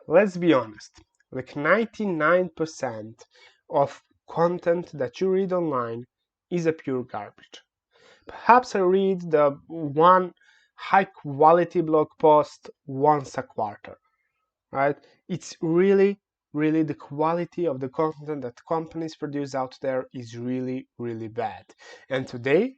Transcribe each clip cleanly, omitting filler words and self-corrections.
let's be honest, like 99% of content that you read online is a pure garbage. Perhaps I read the one high quality blog post once a quarter, right? It's really the quality of the content that companies produce out there is really bad. And today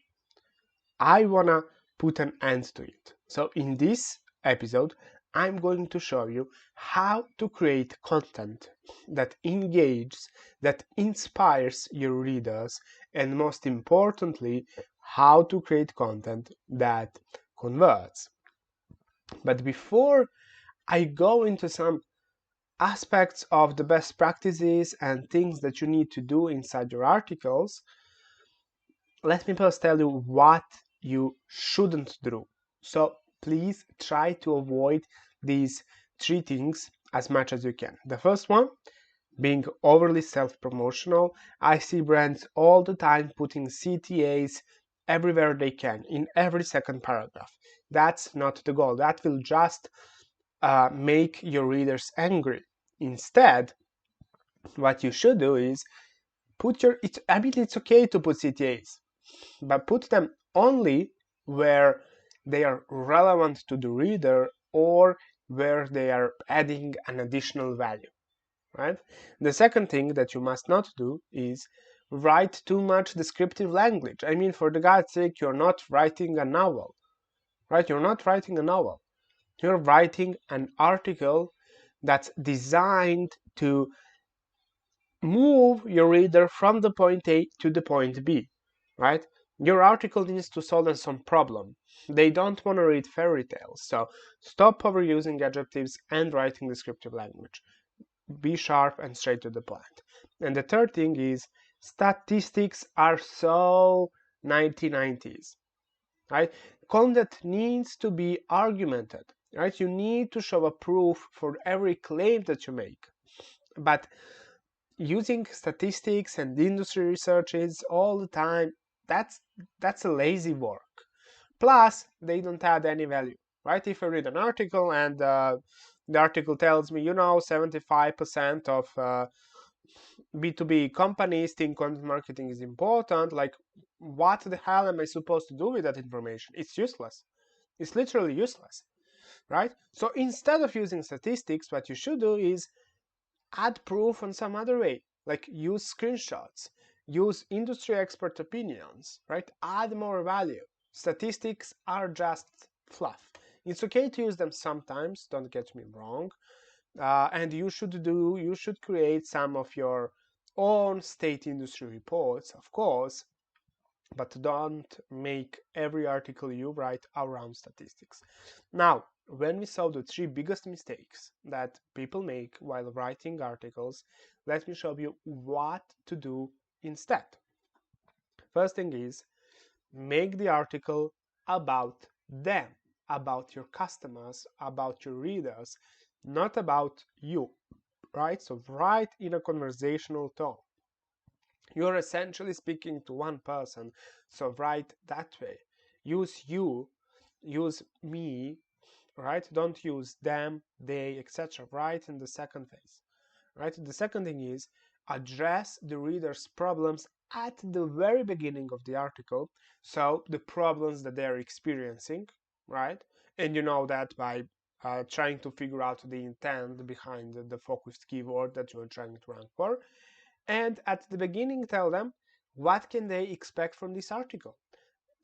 I wanna put an end to it. So in this episode, I'm going to show you how to create content that engages, that inspires your readers, and most importantly, how to create content that converts. But before I go into some aspects of the best practices and things that you need to do inside your articles, let me first tell you what you shouldn't do. So please try to avoid these three things as much as you can. The first one, being overly self-promotional. I see brands all the time putting CTAs everywhere they can, in every second paragraph. That's not the goal. That will just make your readers angry. Instead, what you should do is it's okay to put CTAs, but put them only where they are relevant to the reader or where they are adding an additional value, right? The second thing that you must not do is write too much descriptive language. I mean, for the God's sake, you're not writing a novel, right? You're not writing a novel. You're writing an article that's designed to move your reader from the point A to the point B, right? Your article needs to solve some problem. They don't want to read fairy tales, so stop overusing adjectives and writing descriptive language. Be sharp and straight to the point. And the third thing is statistics are so 1990s, right? Content needs to be argumented, right? You need to show a proof for every claim that you make. But using statistics and industry researches all the time, that's a lazy work. Plus, they don't add any value, right? If I read an article and the article tells me, 75% of B2B companies think content marketing is important, like, what the hell am I supposed to do with that information? It's useless. It's literally useless, right? So instead of using statistics, what you should do is add proof on some other way, like use screenshots, use industry expert opinions, right? Add more value. Statistics are just fluff. It's okay to use them sometimes, don't get me wrong, and you should create some of your own state industry reports, of course, but don't make every article you write around statistics. Now, when we saw the three biggest mistakes that people make while writing articles, let me show you what to do instead. First thing is, make the article about them, about your customers, about your readers, not about you, right? So write in a conversational tone. You're essentially speaking to one person, so write that way. Use you, use me, right? Don't use them, they, etc. Right in the second phase, right? The second thing is address the reader's problems at the very beginning of the article, so the problems that they're experiencing, right? And you know that by trying to figure out the intent behind the focused keyword that you're trying to rank for. And at the beginning, tell them what can they expect from this article.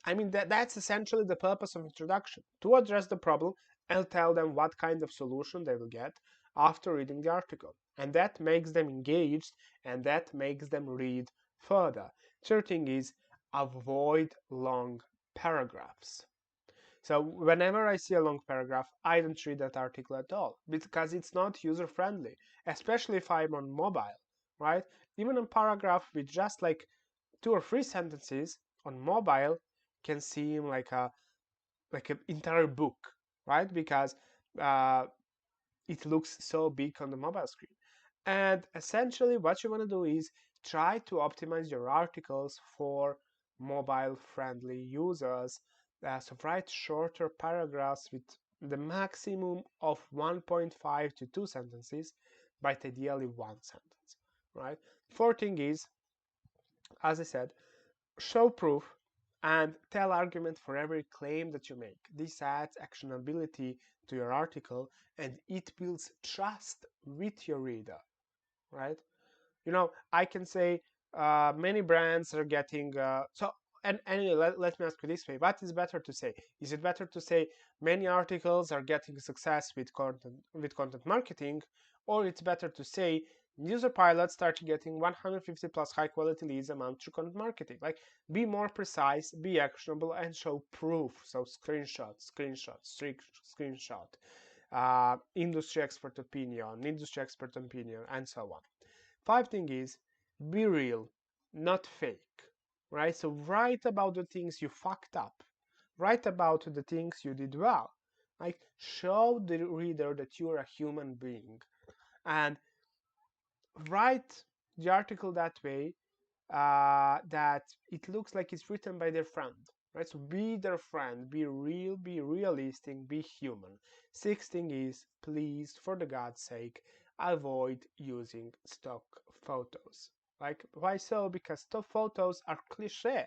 I mean, that's essentially the purpose of introduction, to address the problem and tell them what kind of solution they will get after reading the article. And that makes them engaged, and that makes them read further. Third thing is avoid long paragraphs. So whenever I see a long paragraph, I don't read that article at all because it's not user friendly, especially if I'm on mobile, right? Even a paragraph with just like 2 or 3 sentences on mobile can seem like an entire book, right? Because uh, it looks so big on the mobile screen. And essentially, what you want to do is try to optimize your articles for mobile friendly users. So write shorter paragraphs with the maximum of 1.5 to 2 sentences, but ideally 1 sentence, right? Fourth thing is, as I said, show proof and tell argument for every claim that you make. This adds actionability to your article and it builds trust with your reader, right? I can say many brands are getting and anyway, let me ask you this way: what is better to say? Is it better to say many articles are getting success with content marketing, or it's better to say user pilots start getting 150 plus high quality leads a month through content marketing? Like, be more precise, be actionable, and show proof. So screenshot, industry expert opinion, and so on. Five thing is, be real, not fake, right? So write about the things you fucked up. Write about the things you did well. Like, show the reader that you're a human being. And write the article that way, that it looks like it's written by their friend, right? So be their friend, be real, be realistic, be human. Sixth thing is, please, for the God's sake, avoid using stock photos. Like, why so? Because stock photos are cliche.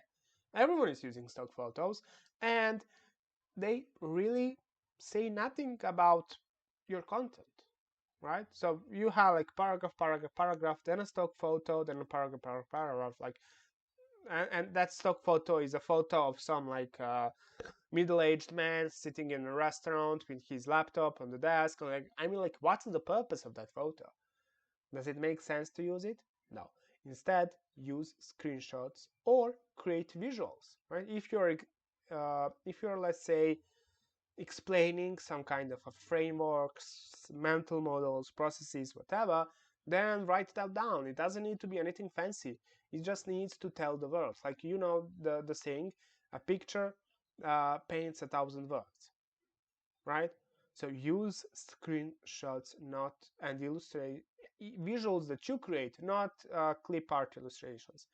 Everyone is using stock photos, and they really say nothing about your content, right? So you have like paragraph, then a stock photo, then a paragraph, like, and that stock photo is a photo of some like middle-aged man sitting in a restaurant with his laptop on the desk. Like, I mean, like, what's the purpose of that photo? Does it make sense to use it? No. Instead, use screenshots or create visuals, right? If you're, let's say, explaining some kind of a frameworks, mental models, processes, whatever, then write that down. It doesn't need to be anything fancy. It just needs to tell the words. Like, the saying, a picture paints 1,000 words, right? So use screenshots, not and illustrate visuals that you create, not clip art illustrations.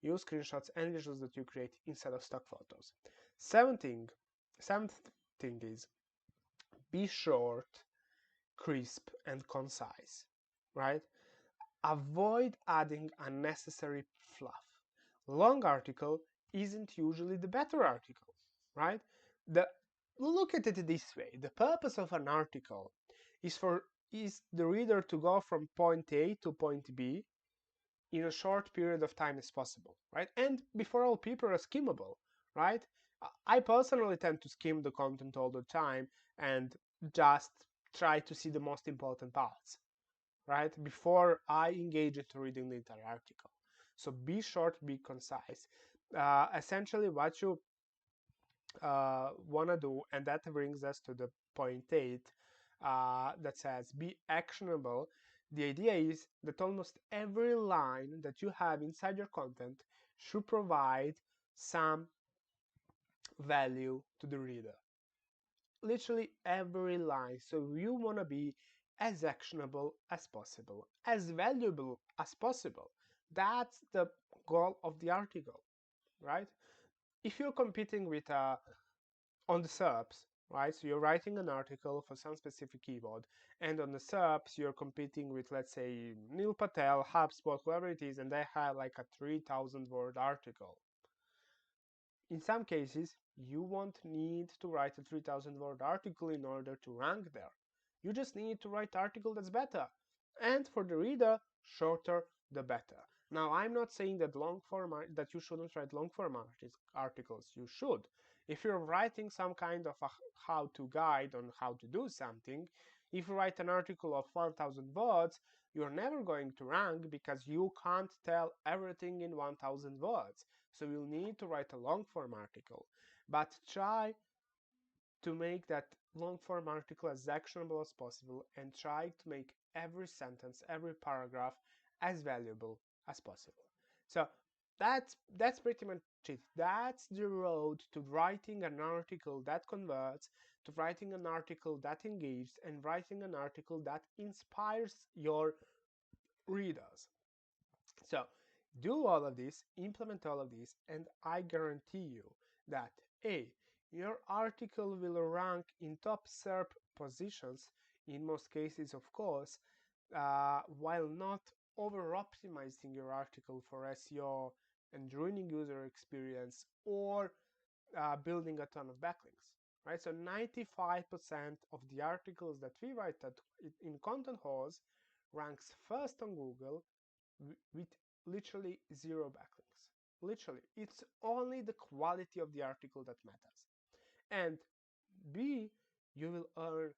Use screenshots and visuals that you create instead of stock photos. Seventh thing is, be short, crisp, and concise, right? Avoid adding unnecessary fluff. Long article isn't usually the better article, right? Look at it this way: the purpose of an article is the reader to go from point A to point B in a short period of time as possible, right? And before all, people are skimmable, right? I personally tend to skim the content all the time and just try to see the most important parts, right? Before I engage into reading the entire article. So be short, be concise. Essentially, what you want to do, and that brings us to the point 8, that says be actionable. The idea is that almost every line that you have inside your content should provide some value to the reader. Literally every line. So you want to be as actionable as possible, as valuable as possible. That's the goal of the article, right? If you're competing with on the SERPs, right? So you're writing an article for some specific keyword, and on the SERPs you're competing with, let's say, Neil Patel, HubSpot, whoever it is, and they have like a 3,000 word article. In some cases, you won't need to write a 3,000 word article in order to rank there. You just need to write an article that's better. And for the reader, shorter the better. Now, I'm not saying that that you shouldn't write long form articles. You should. If you're writing some kind of a how-to guide on how to do something, if you write an article of 1,000 words, you're never going to rank because you can't tell everything in 1,000 words. So you'll need to write a long form article. But try to make that long form article as actionable as possible and try to make every sentence, every paragraph as valuable as possible. So that's pretty much it. That's the road to writing an article that converts, to writing an article that engages, and writing an article that inspires your readers. So do all of this, implement all of this, and I guarantee you that A, Your article will rank in top SERP positions, in most cases, of course, while not over-optimizing your article for SEO and ruining user experience or building a ton of backlinks. Right? So 95% of the articles that we write in Content Horse ranks first on Google with literally zero backlinks. Literally, it's only the quality of the article that matters. And B, you will earn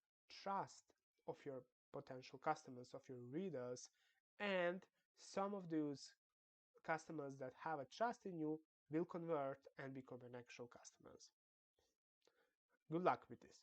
trust of your potential customers, of your readers, and some of those customers that have a trust in you will convert and become an actual customers. Good luck with this.